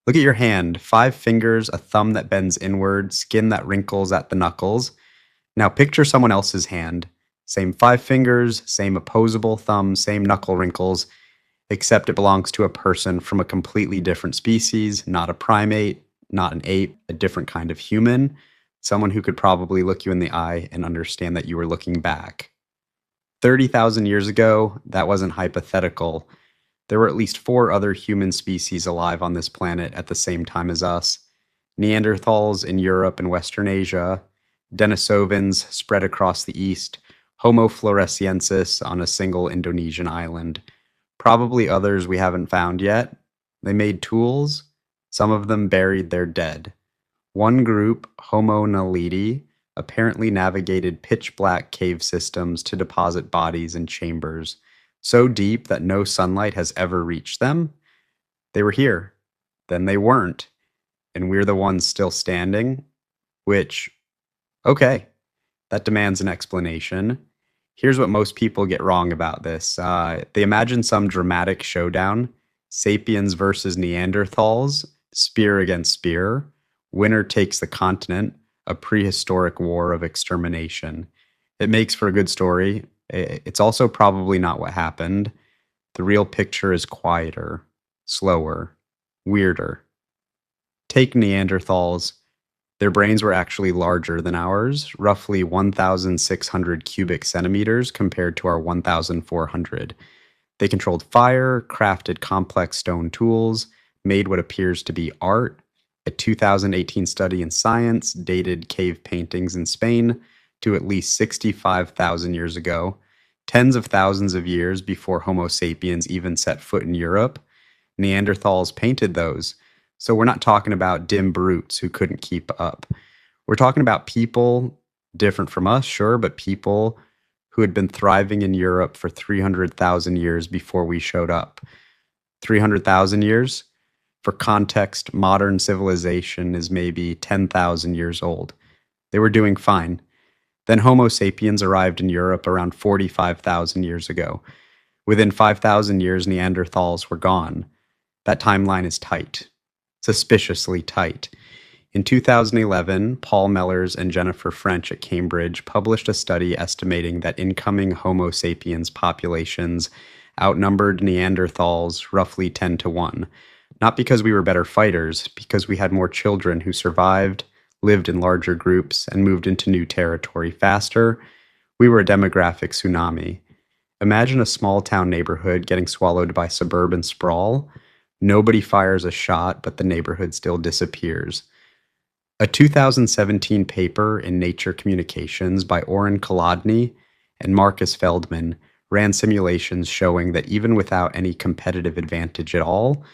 Look at your hand. 5 fingers, a thumb that bends inward, skin that wrinkles at the knuckles. Now picture someone else's hand. Same 5 fingers, same opposable thumb, same knuckle wrinkles, except it belongs to a person from a completely different species, not a primate, not an ape, a different kind of human, someone who could probably look you in the eye and understand that you were looking back. 30,000 years ago, that wasn't hypothetical. There were at least 4 other human species alive on this planet at the same time as us: Neanderthals in Europe and Western Asia, Denisovans spread across the east, Homo floresiensis on a single Indonesian island. Probably others we haven't found yet. They made tools. Some of them buried their dead. One group, Homo naledi, apparently navigated pitch-black cave systems to deposit bodies in chambers so deep that no sunlight has ever reached them. They were here. Then they weren't. And we're the ones still standing. Which, okay, that demands an explanation. Here's what most people get wrong about this. They imagine some dramatic showdown, sapiens versus Neanderthals, spear against spear, winner takes the continent, a prehistoric war of extermination. It makes for a good story. It's also probably not what happened. The real picture is quieter, slower, weirder. Take Neanderthals. Their brains were actually larger than ours, roughly 1,600 cubic centimeters compared to our 1,400. They controlled fire, crafted complex stone tools, made what appears to be art. A 2018 study in Science dated cave paintings in Spain to at least 65,000 years ago, tens of thousands of years before Homo sapiens even set foot in Europe. Neanderthals painted those. So we're not talking about dim brutes who couldn't keep up. We're talking about people different from us, sure, but people who had been thriving in Europe for 300,000 years before we showed up. 300,000 years? For context, modern civilization is maybe 10,000 years old. They were doing fine. Then Homo sapiens arrived in Europe around 45,000 years ago. Within 5,000 years, Neanderthals were gone. That timeline is tight. Suspiciously tight. In 2011, Paul Mellers and Jennifer French at Cambridge published a study estimating that incoming Homo sapiens populations outnumbered Neanderthals roughly 10 to 1. Not because we were better fighters, because we had more children who survived, lived in larger groups, and moved into new territory faster. We were a demographic tsunami. Imagine a small town neighborhood getting swallowed by suburban sprawl. Nobody fires a shot, but the neighborhood still disappears. A 2017 paper in Nature Communications by Oren Kolodny and Marcus Feldman ran simulations showing that even without any competitive advantage at all,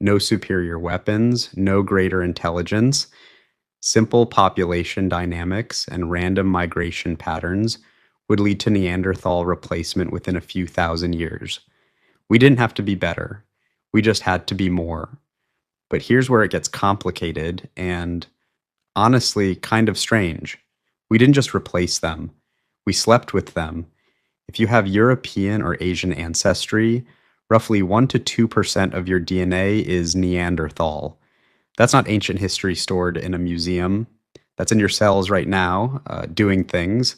no superior weapons, no greater intelligence, simple population dynamics and random migration patterns would lead to Neanderthal replacement within a few thousand years. We didn't have to be better. We just had to be more. But here's where it gets complicated and, honestly, kind of strange. We didn't just replace them. We slept with them. If you have European or Asian ancestry, roughly 1 to 2% of your DNA is Neanderthal. That's not ancient history stored in a museum. That's in your cells right now, doing things.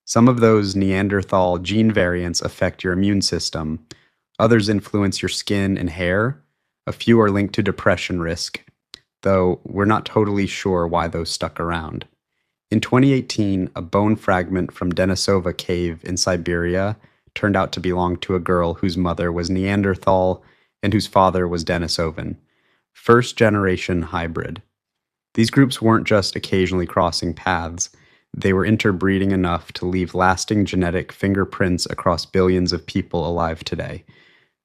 Some of those Neanderthal gene variants affect your immune system. Others influence your skin and hair. A few are linked to depression risk, though we're not totally sure why those stuck around. In 2018, a bone fragment from Denisova cave in Siberia turned out to belong to a girl whose mother was Neanderthal and whose father was Denisovan. First-generation hybrid. These groups weren't just occasionally crossing paths. They were interbreeding enough to leave lasting genetic fingerprints across billions of people alive today.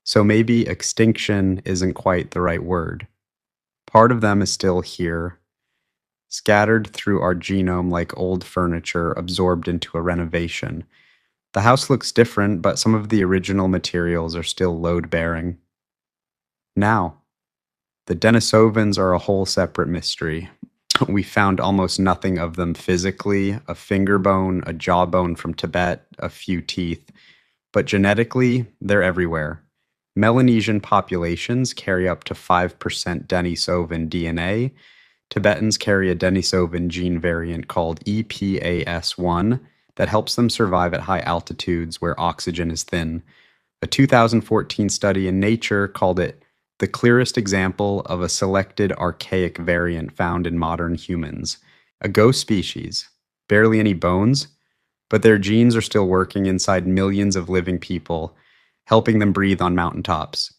So maybe extinction isn't quite the right word. Part of them is still here, scattered through our genome like old furniture absorbed into a renovation. The house looks different, but some of the original materials are still load-bearing. Now, the Denisovans are a whole separate mystery. We found almost nothing of them physically, a finger bone, a jawbone from Tibet, a few teeth. But genetically, they're everywhere. Melanesian populations carry up to 5% Denisovan DNA. Tibetans carry a Denisovan gene variant called EPAS1 that helps them survive at high altitudes where oxygen is thin. A 2014 study in Nature called it the clearest example of a selected archaic variant found in modern humans. A ghost species, barely any bones, but their genes are still working inside millions of living people, helping them breathe on mountaintops.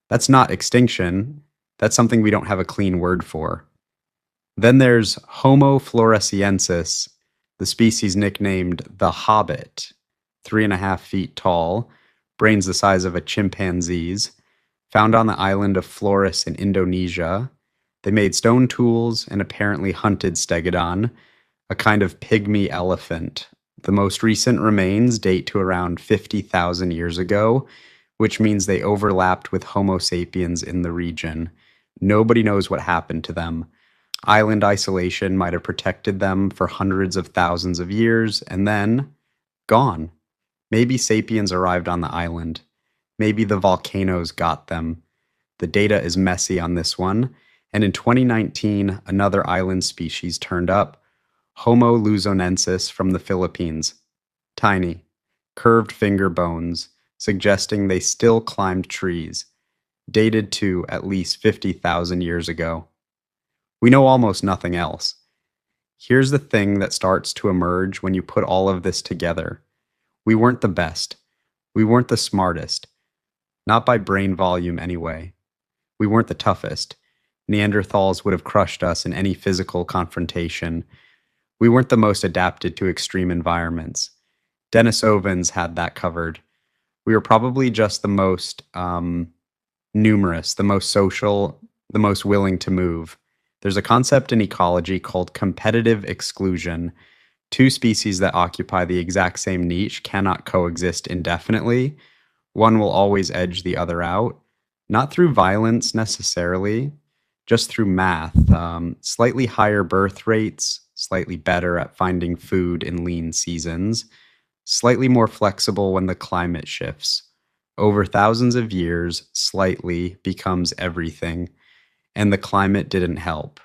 That's not extinction, that's something we don't have a clean word for. Then there's Homo floresiensis, the species nicknamed the Hobbit, 3.5 feet tall, brains the size of a chimpanzee's, found on the island of Flores in Indonesia. They made stone tools and apparently hunted stegodon, a kind of pygmy elephant. The most recent remains date to around 50,000 years ago, which means they overlapped with Homo sapiens in the region. Nobody knows what happened to them. Island isolation might have protected them for hundreds of thousands of years, and then gone. Maybe sapiens arrived on the island. Maybe the volcanoes got them. The data is messy on this one, and in 2019, another island species turned up, Homo luzonensis from the Philippines. Tiny, curved finger bones, suggesting they still climbed trees, dated to at least 50,000 years ago. We know almost nothing else. Here's the thing that starts to emerge when you put all of this together. We weren't the best. We weren't the smartest. Not by brain volume anyway. We weren't the toughest. Neanderthals would have crushed us in any physical confrontation. We weren't the most adapted to extreme environments. Denisovans had that covered. We were probably just the most numerous, the most social, the most willing to move. There's a concept in ecology called competitive exclusion. Two species that occupy the exact same niche cannot coexist indefinitely. One will always edge the other out, not through violence necessarily, just through math. Slightly higher birth rates, slightly better at finding food in lean seasons, slightly more flexible when the climate shifts. Over thousands of years, slightly becomes everything, and the climate didn't help.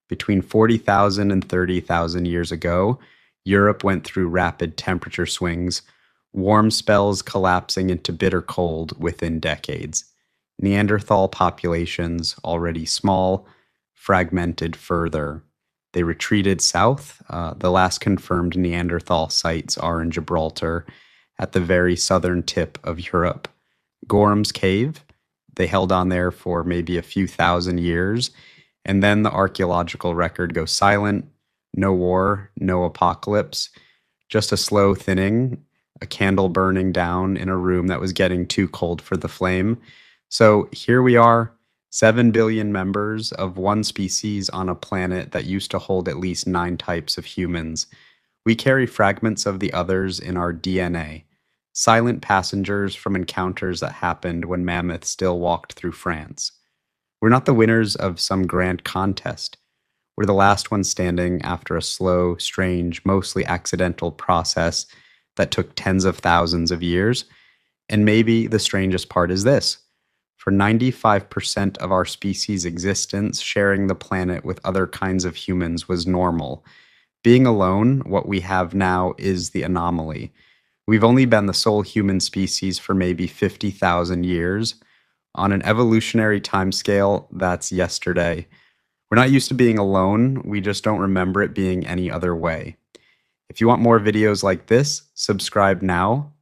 Between 40,000 and 30,000 years ago, Europe went through rapid temperature swings, warm spells collapsing into bitter cold within decades. Neanderthal populations, already small, fragmented further. They retreated south. The last confirmed Neanderthal sites are in Gibraltar, at the very southern tip of Europe. Gorham's Cave, they held on there for maybe a few thousand years, and then the archaeological record goes silent. No war, no apocalypse, just a slow thinning, a candle burning down in a room that was getting too cold for the flame. So here we are, 7 billion members of one species on a planet that used to hold at least 9 types of humans. We carry fragments of the others in our DNA, silent passengers from encounters that happened when mammoths still walked through France. We're not the winners of some grand contest. We're the last ones standing after a slow, strange, mostly accidental process that took tens of thousands of years. And maybe the strangest part is this. For 95% of our species' existence, sharing the planet with other kinds of humans was normal. Being alone, what we have now, is the anomaly. We've only been the sole human species for maybe 50,000 years. On an evolutionary timescale, that's yesterday. We're not used to being alone, we just don't remember it being any other way. If you want more videos like this, subscribe now.